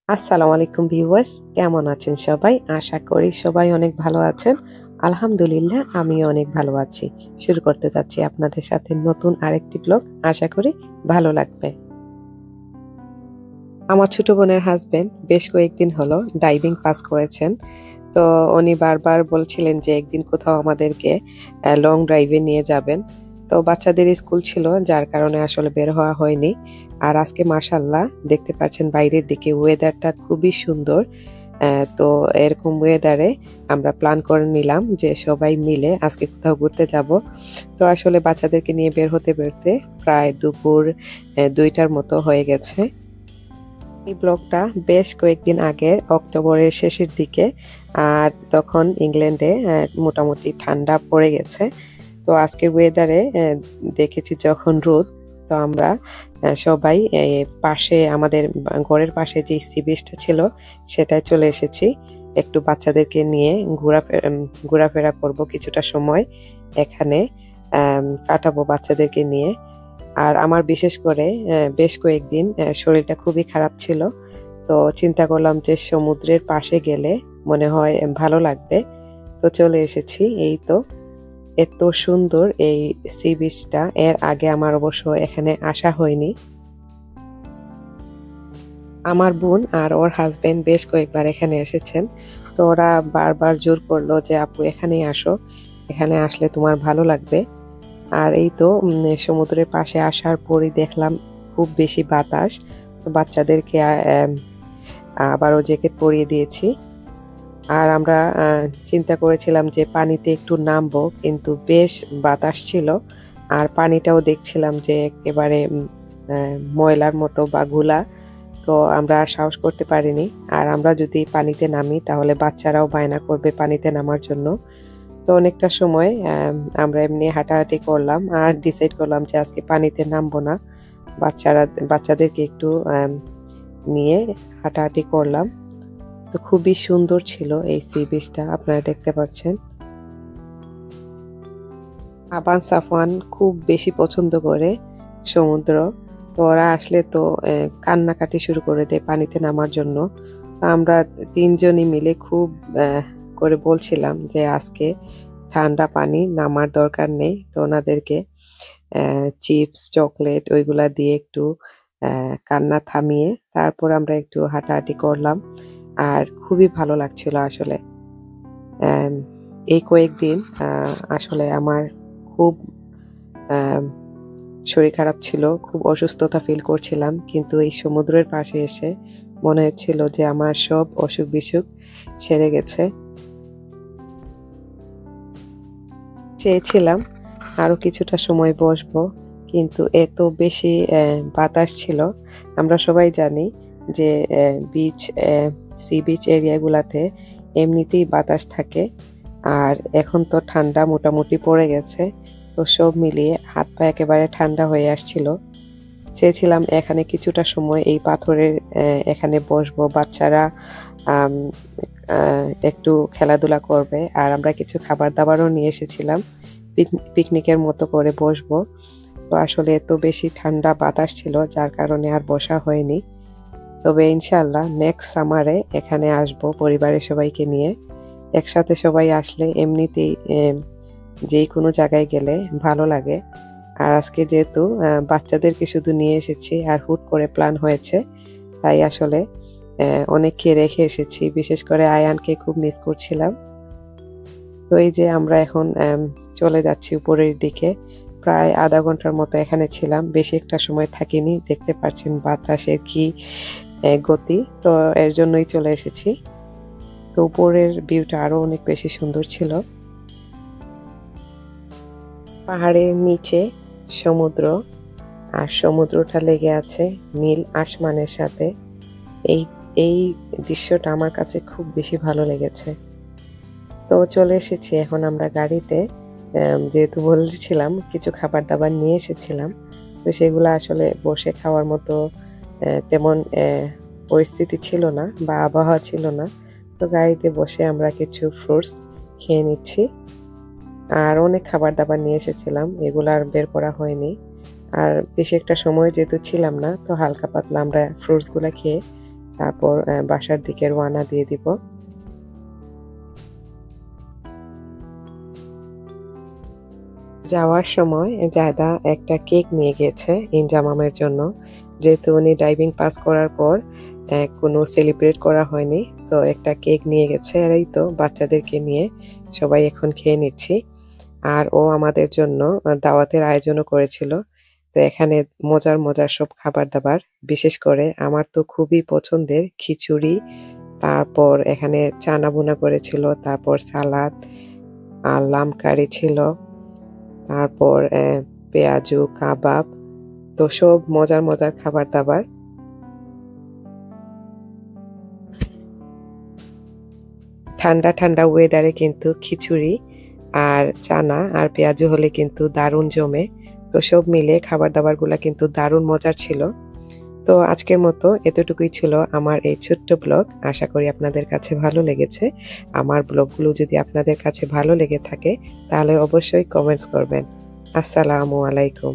আসসালামু আলাইকুম ভিউয়ার্স, কেমন আছেন সবাই? আশা করি সবাই অনেক ভালো আছেন। আলহামদুলিল্লাহ আমিও অনেক ভালো আছি। শুরু করতে যাচ্ছি আপনাদের সাথে নতুন আরেকটি ব্লগ। আশা করি ভালো লাগবে। আমার ছোট বোনের হাজবেন্ড বেশ কয়েকদিন হলো ডাইভিং পাস করেছেন। তো উনি বারবার বলছিলেন যে একদিন কোথাও আমাদেরকে লং ড্রাইভে নিয়ে যাবেন। তো বাচ্চাদের স্কুল ছিল যার কারণে আসলে বের হওয়া হয়নি। আর আজকে মাশাআল্লাহ দেখতে পাচ্ছেন বাইরের দিকে ওয়েদারটা খুবই সুন্দর। তো এরকম ওয়েদারে আমরা প্ল্যান করে নিলাম যে সবাই মিলে আজকে কোথাও ঘুরতে যাব। তো আসলে বাচ্চাদেরকে নিয়ে বের হতে বেরোতে প্রায় দুপুর ২টার মতো হয়ে গেছে। এই ব্লগটা বেশ কয়েকদিন আগে অক্টোবরের শেষের দিকে। আর তখন ইংল্যান্ডে মোটামুটি ঠান্ডা পড়ে গেছে। তো আজকের ওয়েদারে দেখেছি যখন রোদ, তো আমরা সবাই পাশে আমাদের ঘরের পাশে যে সি বিচটা ছিল সেটায় চলে এসেছি। একটু বাচ্চাদেরকে নিয়ে ঘোরাফেরা করব কিছুটা সময় এখানে কাটাবো বাচ্চাদেরকে নিয়ে। আর আমার বিশেষ করে বেশ কয়েকদিন শরীরটা খুবই খারাপ ছিল। তো চিন্তা করলাম যে সমুদ্রের পাশে গেলে মনে হয় ভালো লাগবে। তো চলে এসেছি। এই তো এত সুন্দর এই সি বিচটা, এর আগে আমার অবশ্য এখানে আসা হয়নি। আমার বোন আর ওর হাজবেন্ড বেশ কয়েকবার এখানে এসেছেন। তো ওরা বারবার জোর করলো যে আপু এখানেই আসো, এখানে আসলে তোমার ভালো লাগবে। আর এই তো সমুদ্রের পাশে আসার পরই দেখলাম খুব বেশি বাতাস। তো বাচ্চাদেরকে আবারও জ্যাকেট পরিয়ে দিয়েছি। আর আমরা চিন্তা করেছিলাম যে পানিতে একটু নামবো, কিন্তু বেশ বাতাস ছিল। আর পানিটাও দেখছিলাম যে একেবারে ময়লার মতো বা ঘোলা। তো আমরা আর সাহস করতে পারিনি। আর আমরা যদি পানিতে নামি তাহলে বাচ্চারাও বায়না করবে পানিতে নামার জন্য। তো অনেকটা সময় আমরা এমনি হাঁটাহাঁটি করলাম আর ডিসাইড করলাম যে আজকে পানিতে নামবো না। বাচ্চাদেরকে একটু নিয়ে হাঁটাহাঁটি করলাম। তো খুবই সুন্দর ছিল এই সি বিচটা, আপনারা দেখতে পাচ্ছেন। আবান সাফওয়ান খুব বেশি পছন্দ করে সমুদ্র। তো ওরা আসলে তো কান্নাকাটি শুরু করে দেয় পানিতে নামার জন্য। তো আমরা তিনজনই মিলে খুব করে বলছিলাম যে আজকে ঠান্ডা পানি নামার দরকার নেই। তো ওনাদেরকে চিপস চকলেট ওইগুলা দিয়ে একটু কান্না থামিয়ে তারপর আমরা একটু হাঁটাহাঁটি করলাম। আর খুবই ভালো লাগছিল আসলে। আম, এই কয়েকদিন আসলে আমার খুব আম, শরীর খারাপ ছিল, খুব অসুস্থতা ফিল করছিলাম, কিন্তু এই সমুদ্রের পাশে এসে মনে হচ্ছিল যে আমার সব অসুখ বিসুখ সেরে গেছে। চেয়েছিলাম আরো কিছুটা সময় বসবো, কিন্তু এত বেশি বাতাস ছিল। আমরা সবাই জানি যে বিচ সি বিচ এরিয়াগুলাতে এমনিতেই বাতাস থাকে। আর এখন তো ঠান্ডা মোটামুটি পড়ে গেছে। তো সব মিলিয়ে হাত পা একেবারে ঠান্ডা হয়ে আসছিল। চেয়েছিলাম এখানে কিছুটা সময় এই পাথরের এখানে বসবো, বাচ্চারা আম, একটু খেলাধুলা করবে। আর আমরা কিছু খাবার দাবারও নিয়ে এসেছিলাম, পিকনিকের মতো করে বসবো। তো আসলে এত বেশি ঠান্ডা বাতাস ছিল যার কারণে আর বসা হয়নি। তবে ইনশাল্লাহ নেক্সট সামারে এখানে আসবো পরিবারের সবাইকে নিয়ে। একসাথে সবাই আসলে এমনিতেই যে কোনো জায়গায় গেলে ভালো লাগে। আর আজকে যেহেতু বাচ্চাদেরকে শুধু নিয়ে এসেছি আর হুট করে প্ল্যান হয়েছে, তাই আসলে অনেককে রেখে এসেছি, বিশেষ করে আয়ানকে খুব মিস করছিলাম। তো এই যে আমরা এখন চলে যাচ্ছি উপরের দিকে। প্রায় আধা ঘন্টার মতো এখানে ছিলাম, বেশি একটা সময় থাকিনি। দেখতে পাচ্ছেন বাতাসের কি গতি, তো এর জন্যই চলে এসেছি। তো উপরের ভিউটা আরো অনেক বেশি সুন্দর ছিল। পাহাড়ের নিচে সমুদ্র, আর সমুদ্রটা লেগে আছে নীল আসমানের সাথে। এই এই দৃশ্যটা আমার কাছে খুব বেশি ভালো লেগেছে। তো চলে এসেছি এখন আমরা গাড়িতে। যেহেতু বলেছিলাম কিছু খাবার দাবার নিয়ে এসেছিলাম, তো সেগুলো আসলে বসে খাওয়ার মতো তেমন পরিস্থিতি ছিল না বা আবহাওয়া ছিল না। তো গাড়িতে বসে আমরা কিছু ফ্রুটস খেয়ে নিচ্ছি। আর অনেক খাবার দাবার নিয়ে এসেছিলাম, এগুলো আর বের করা হয়নি। আর বেশি একটা সময় যেহেতু ছিলাম না, তো হালকা পাতলা আমরা ফ্রুটসগুলো খেয়ে তারপর বাসার দিকে রওনা দিয়ে দিব। যাওয়ার সময় জায়দা একটা কেক নিয়ে গেছে ইনজামামের জন্য, যেহেতু উনি ড্রাইভিং পাস করার পর কোনো সেলিব্রেট করা হয়নি, তো একটা কেক নিয়ে গেছে। আর এই তো বাচ্চাদেরকে নিয়ে সবাই এখন খেয়ে নিচ্ছি। আর ও আমাদের জন্য দাওয়াতের আয়োজনও করেছিল। তো এখানে মজার মজার সব খাবার দাবার, বিশেষ করে আমার তো খুবই পছন্দের খিচুড়ি, তারপর এখানে চানা ভুনা করেছিল, তারপর সালাদ আর লাম কারি ছিল, তারপর পেঁয়াজু কাবাব, তো সব মজার মজার খাবার দাবার। ঠান্ডা ঠান্ডা ওয়েদারে কিন্তু খিচুড়ি আর চানা আর পেঁয়াজু হলে কিন্তু দারুণ জমে। তো সব মিলে খাবার দাবারগুলা কিন্তু দারুণ মজার ছিল। তো আজকের মতো এতটুকুই ছিল আমার এই ছোট্ট ব্লগ। আশা করি আপনাদের কাছে ভালো লেগেছে। আমার ব্লগগুলো যদি আপনাদের কাছে ভালো লেগে থাকে তাহলে অবশ্যই কমেন্টস করবেন। আসসালামু আলাইকুম।